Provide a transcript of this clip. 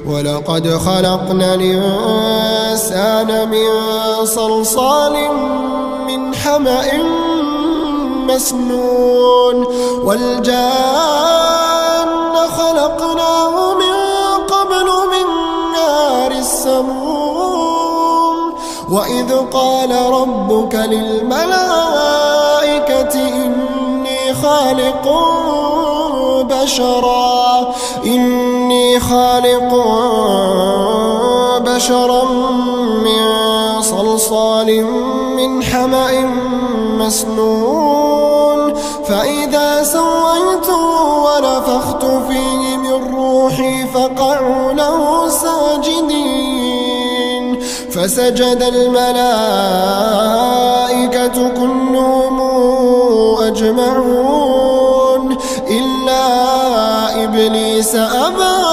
ولقد خلقنا الإنسان من صلصال من حمأ مسنون والجان خلقناه من قبل من نار السموم وإذ قال ربك للملائكة إني خالق بشرا من صلصال من حمأ مسنون فإذا سويته ونفخت فيه من روحي فقعوا له ساجدين فسجد الملائكة كلهم أجمعون إلا إبليس أبى